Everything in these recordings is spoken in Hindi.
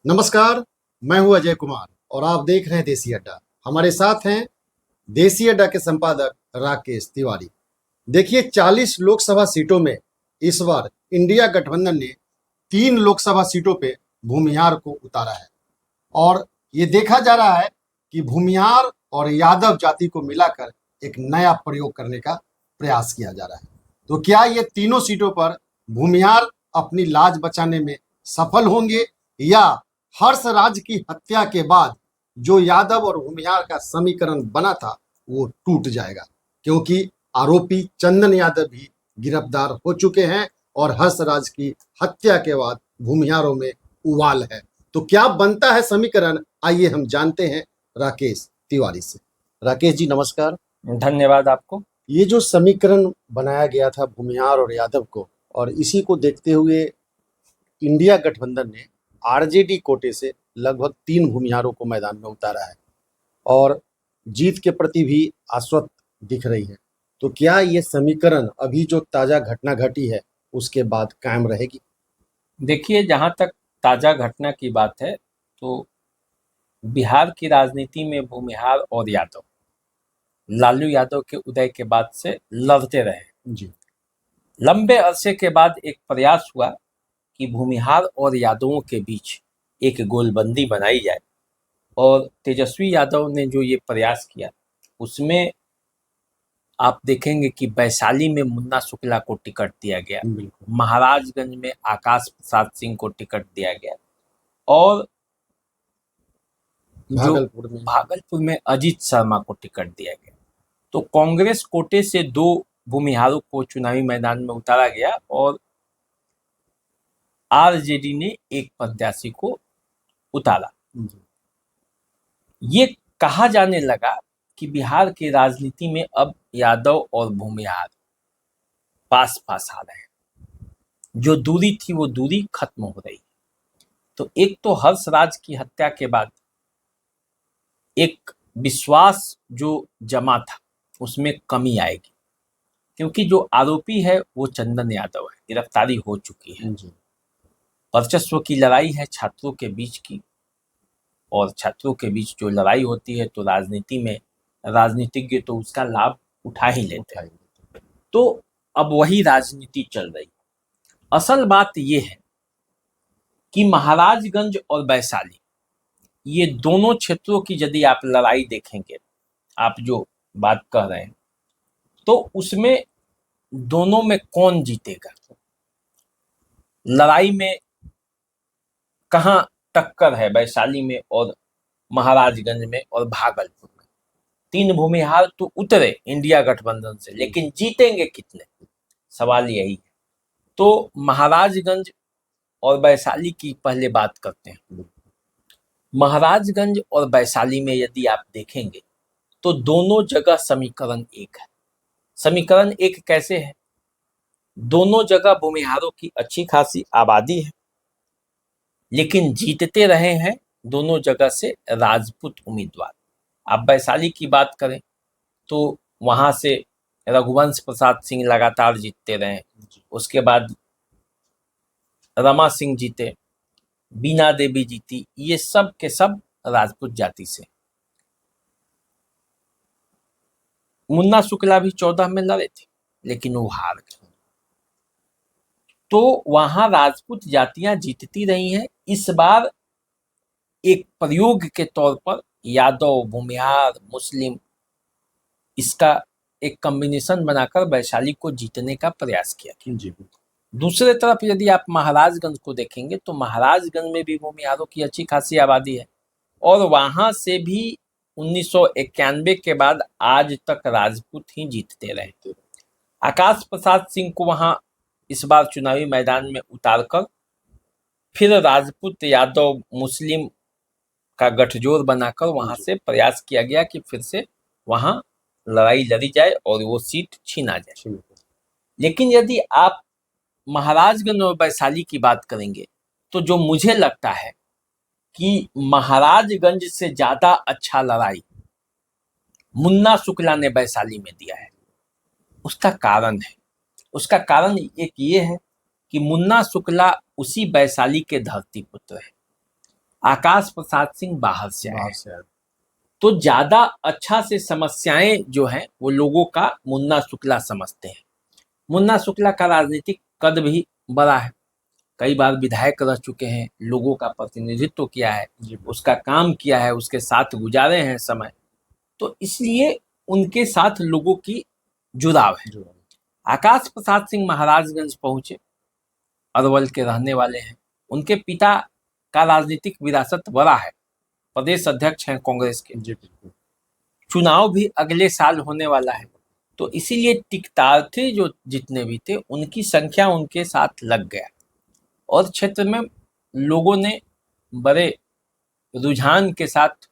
नमस्कार। मैं हूं अजय कुमार और आप देख रहे हैं देसी अड्डा। हमारे साथ हैं देसी अड्डा के संपादक राकेश तिवारी। देखिए, 40 लोकसभा सीटों में इस बार इंडिया गठबंधन ने 3 लोकसभा सीटों पे भूमिहार को उतारा है और ये देखा जा रहा है कि भूमिहार और यादव जाति को मिलाकर एक नया प्रयोग करने का प्रयास किया जा रहा है। तो क्या ये तीनों सीटों पर भूमिहार अपनी लाज बचाने में सफल होंगे या हर्षराज की हत्या के बाद जो यादव और भूमिहार का समीकरण बना था वो टूट जाएगा? क्योंकि आरोपी चंदन यादव भी गिरफ्तार हो चुके हैं और हर्षराज की हत्या के बाद भूमिहारों में उवाल है। तो क्या बनता है समीकरण, आइए हम जानते हैं राकेश तिवारी से। राकेश जी नमस्कार। धन्यवाद आपको। ये जो समीकरण बनाया गया था भूमिहार और यादव को, और इसी को देखते हुए इंडिया गठबंधन ने आरजेडी कोटे से लगभग 3 भूमिहारों को मैदान में उतारा है और जीत के प्रति भी आश्वस्त दिख रही है। तो क्या ये समीकरण अभी जो ताजा घटना घटी है उसके बाद कायम रहेगी? देखिए, जहाँ तक ताज़ा घटना की बात है तो बिहार की राजनीति में भूमिहार और यादव लालू यादव के उदय के बाद से लड़ते रहे। जी। लंबे अरसे के बाद एक प्रयास हुआ कि भूमिहार और यादवों के बीच एक गोलबंदी बनाई जाए और तेजस्वी यादव ने जो ये प्रयास किया उसमें आप देखेंगे कि वैशाली में मुन्ना शुक्ला को टिकट दिया गया, बिल्कुल। महाराजगंज में आकाश प्रसाद सिंह को टिकट दिया गया और जो भागलपुर में अजीत शर्मा को टिकट दिया गया। तो कांग्रेस कोटे से 2 भूमिहारों को चुनावी मैदान में उतारा गया और आरजेडी ने एक प्रत्याशी को उतारा। ये कहा जाने लगा कि बिहार की राजनीति में अब यादव और भूमिहार पास पास आ रहे हैं, जो दूरी थी वो दूरी खत्म हो रही। तो एक तो हर्षराज की हत्या के बाद एक विश्वास जो जमा था उसमें कमी आएगी, क्योंकि जो आरोपी है वो चंदन यादव है, गिरफ्तारी हो चुकी है। वर्चस्व की लड़ाई है छात्रों के बीच की, और छात्रों के बीच जो लड़ाई होती है तो राजनीति में राजनीतिज्ञ तो उसका लाभ उठा ही लेते हैं। तो अब वही राजनीति चल रही। असल बात ये है कि महाराजगंज और वैशाली, ये दोनों क्षेत्रों की यदि आप लड़ाई देखेंगे, आप जो बात कह रहे हैं, तो उसमें दोनों में कौन जीतेगा, लड़ाई में कहाँ टक्कर है, वैशाली में और महाराजगंज में और भागलपुर में। 3 भूमिहार तो उतरे इंडिया गठबंधन से, लेकिन जीतेंगे कितने, सवाल यही है। तो महाराजगंज और वैशाली की पहले बात करते हैं। महाराजगंज और वैशाली में यदि आप देखेंगे तो दोनों जगह समीकरण एक है। समीकरण एक कैसे है? दोनों जगह भूमिहारों की अच्छी खासी आबादी है, लेकिन जीतते रहे हैं दोनों जगह से राजपूत उम्मीदवार। आप वैशाली की बात करें तो वहां से रघुवंश प्रसाद सिंह लगातार जीतते रहे, उसके बाद रमा सिंह जीते, बीना देवी जीती, ये सब के सब राजपूत जाति से। मुन्ना शुक्ला भी 14 में लड़े थे लेकिन वो हार गए। तो वहां राजपूत जातियां जीतती रही हैं। इस बार एक प्रयोग के तौर पर यादव, भूमिहार, मुस्लिम, इसका एक कॉम्बिनेशन बनाकर वैशाली को जीतने का प्रयास किया गया। दूसरे तरफ यदि आप महाराजगंज को देखेंगे तो महाराजगंज में भी भूमिहारों की अच्छी खासी आबादी है और वहां से भी 1991 के बाद आज तक राजपूत ही जीतते रहे। आकाश प्रसाद सिंह को वहां इस बार चुनावी मैदान में उतारकर फिर राजपूत, यादव, मुस्लिम का गठजोड़ बनाकर वहां से प्रयास किया गया कि फिर से वहां लड़ाई लड़ी जाए और वो सीट छीना जाए। लेकिन यदि आप महाराजगंज और वैशाली की बात करेंगे तो जो मुझे लगता है कि महाराजगंज से ज्यादा अच्छा लड़ाई मुन्ना शुक्ला ने वैशाली में दिया है। उसका कारण है, उसका कारण एक ये है कि मुन्ना शुक्ला उसी वैशाली के धरती पुत्र है। आकाश प्रसाद सिंह बाहर से आए बाहर हैं। से आए। तो ज्यादा अच्छा से समस्याएं जो हैं वो लोगों का मुन्ना शुक्ला समझते हैं। मुन्ना शुक्ला का राजनीतिक कद भी बड़ा है, कई बार विधायक रह चुके हैं, लोगों का प्रतिनिधित्व किया है, जी उसका काम किया है, उसके साथ गुजारे हैं समय, तो इसलिए उनके साथ लोगों की जुड़ाव है। जो आकाश प्रसाद सिंह महाराजगंज पहुंचे, अरवल के रहने वाले हैं, उनके पिता का राजनीतिक विरासत बड़ा है, प्रदेश अध्यक्ष हैं कांग्रेस के, जी बिल्कुल। चुनाव भी अगले साल होने वाला है, तो इसीलिए टिकटार्थी जो जितने भी थे उनकी संख्या उनके साथ लग गया और क्षेत्र में लोगों ने बड़े रुझान के साथ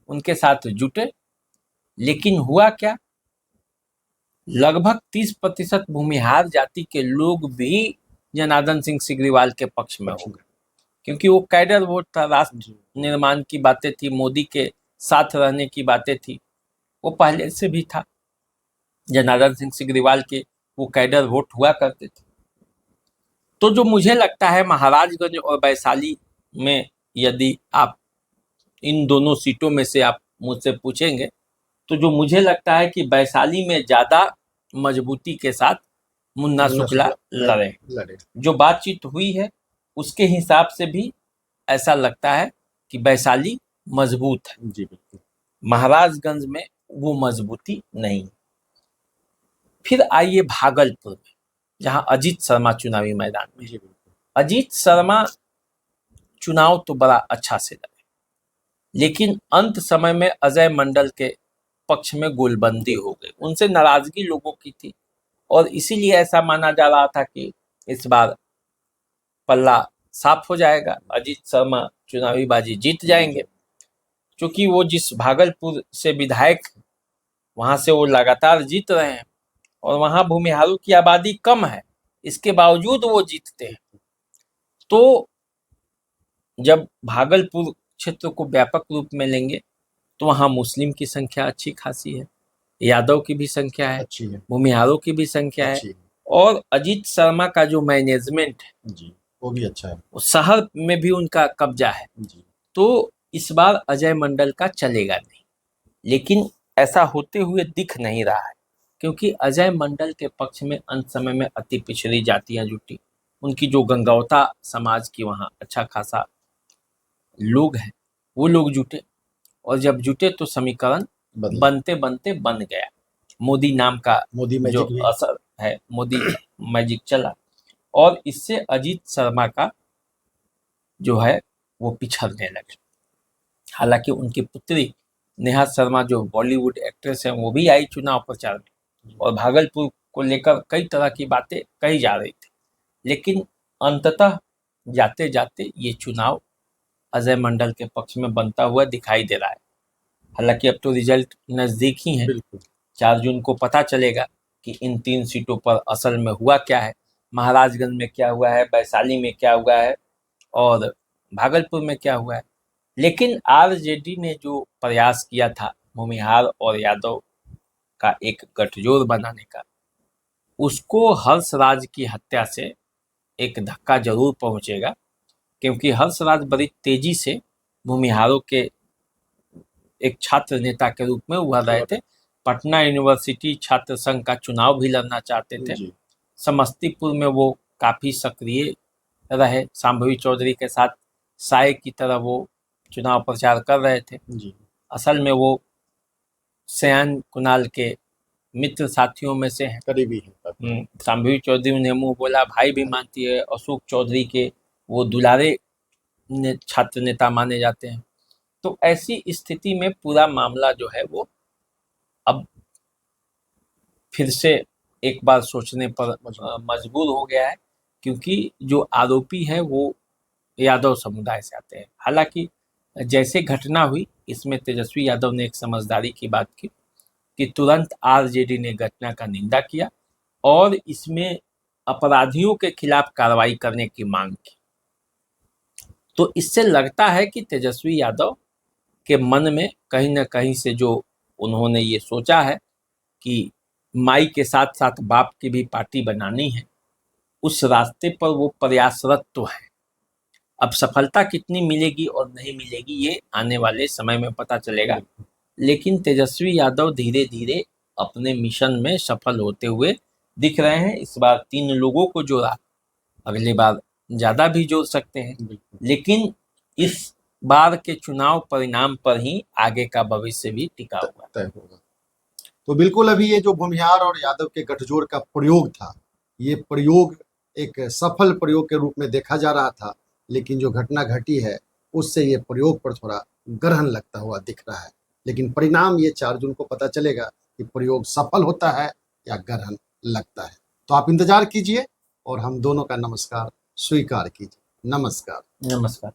उनके साथ जुटे। लेकिन हुआ क्या, लगभग 30% भूमिहार जाति के लोग भी जनार्दन सिंह सिग्रीवाल के पक्ष में हो गए, क्योंकि वो कैडर वोट था, राष्ट्र निर्माण की बातें थी, मोदी के साथ रहने की बातें थी, वो पहले से भी था। जनार्दन सिंह सिग्रीवाल के वो कैडर वोट हुआ करते थे। तो जो मुझे लगता है महाराजगंज और वैशाली में, यदि आप इन दोनों सीटों में से आप मुझसे पूछेंगे, तो जो मुझे लगता है कि वैशाली में ज्यादा मजबूती के साथ मुन्ना शुक्ला लड़े। जो बातचीत हुई है उसके हिसाब से भी ऐसा लगता है कि वैशाली मजबूत है, जी बिल्कुल। महाराजगंज में वो मजबूती नहीं। फिर आइए भागलपुर में, जहां अजीत शर्मा चुनावी मैदान में। जी बिल्कुल। अजीत शर्मा चुनाव तो बड़ा अच्छा से लड़े, लेकिन अंत समय में अजय मंडल के पक्ष में गोलबंदी हो गई, उनसे नाराजगी लोगों की थी और इसीलिए ऐसा माना जा रहा था कि इस बार पल्ला साफ हो जाएगा, अजीत शर्मा चुनावी बाजी जीत जाएंगे। क्योंकि वो जिस भागलपुर से विधायक, वहां से वो लगातार जीत रहे हैं और वहां भूमिहारों की आबादी कम है, इसके बावजूद वो जीतते हैं। तो जब भागलपुर क्षेत्र को व्यापक रूप में लेंगे तो वहां मुस्लिम की संख्या अच्छी खासी है, यादव की भी संख्या है, अच्छी है। भूमिहारों की भी संख्या है, अच्छी है। और अजीत शर्मा का जो मैनेजमेंट है जी वो भी अच्छा है। वो शहर में भी उनका कब्जा है। जी तो इस बार अजय मंडल का चलेगा नहीं, लेकिन ऐसा होते हुए दिख नहीं रहा है, क्योंकि अजय मंडल के पक्ष में अंत समय में अति पिछड़ी जातियां जुटी, उनकी जो गंगौता समाज की वहाँ अच्छा खासा लोग हैं वो लोग जुटे, और जब जुटे तो समीकरण बदला। बनते बनते बन गया। मोदी नाम का मोदी जो मैजिक भी। असर है, मोदी मैजिक चला और इससे अजीत शर्मा का जो है वो पिछड़ने लगे। हालांकि उनकी पुत्री नेहा शर्मा जो बॉलीवुड एक्ट्रेस हैं वो भी आई चुनाव प्रचार में और भागलपुर को लेकर कई तरह की बातें कही जा रही थी, लेकिन अंततः जाते जाते ये चुनाव अजय मंडल के पक्ष में बनता हुआ दिखाई दे रहा है। हालांकि अब तो रिजल्ट नजदीक ही है, बिल्कुल। 4 जून को पता चलेगा कि इन 3 सीटों पर असल में हुआ क्या है, महाराजगंज में क्या हुआ है, वैशाली में क्या हुआ है और भागलपुर में क्या हुआ है। लेकिन आरजेडी ने जो प्रयास किया था भूमिहार और यादव का एक गठजोड़ बनाने का, उसको हंसराज की हत्या से एक धक्का जरूर पहुंचेगा, क्योंकि हंसराज बड़ी तेजी से भूमिहारों के एक छात्र नेता के रूप में उभर रहे थे, पटना यूनिवर्सिटी छात्र संघ का चुनाव भी लड़ना चाहते थे, जी समस्तीपुर में वो काफी सक्रिय रहे, शांभवी चौधरी के साथ साय की तरह वो चुनाव प्रचार कर रहे थे। जी असल में वो सयान कुणाल के मित्र साथियों में से हैं। करीबी है। शांभवी चौधरी ने मुंह बोला भाई भी मानती है, अशोक चौधरी के वो दुलारे छात्र नेता माने जाते हैं। तो ऐसी स्थिति में पूरा मामला जो है वो अब फिर से एक बार सोचने पर मजबूर हो गया है, क्योंकि जो आरोपी है वो यादव समुदाय से आते हैं। हालांकि जैसे घटना हुई इसमें तेजस्वी यादव ने एक समझदारी की बात की कि तुरंत आरजेडी ने घटना का निंदा किया और इसमें अपराधियों के खिलाफ कार्रवाई करने की मांग की। तो इससे लगता है कि तेजस्वी यादव के मन में कहीं ना कहीं से जो उन्होंने ये सोचा है कि माई के साथ साथ बाप की भी पार्टी बनानी है, उस रास्ते पर वो प्रयासरत तो है। अब सफलता कितनी मिलेगी और नहीं मिलेगी ये आने वाले समय में पता चलेगा, लेकिन तेजस्वी यादव धीरे धीरे अपने मिशन में सफल होते हुए दिख रहे हैं। इस बार 3 लोगों को जोड़ा, अगली बार ज़्यादा भी जोड़ सकते हैं, बिल्कुल लेकिन इस बार के चुनाव परिणाम पर ही आगे का भविष्य भी टिका हुआ है। तय होगा। तो बिल्कुल अभी ये जो भूमिहार और यादव के गठजोड़ का प्रयोग था, ये प्रयोग एक सफल प्रयोग के रूप में देखा जा रहा था, लेकिन जो घटना घटी है उससे ये प्रयोग पर थोड़ा ग्रहण लगता हुआ दिख रहा है। लेकिन परिणाम ये 4 जून को पता चलेगा कि प्रयोग सफल होता है या ग्रहण लगता है। तो आप इंतजार कीजिए और हम दोनों का नमस्कार स्वीकार कीजिए। नमस्कार। नमस्कार।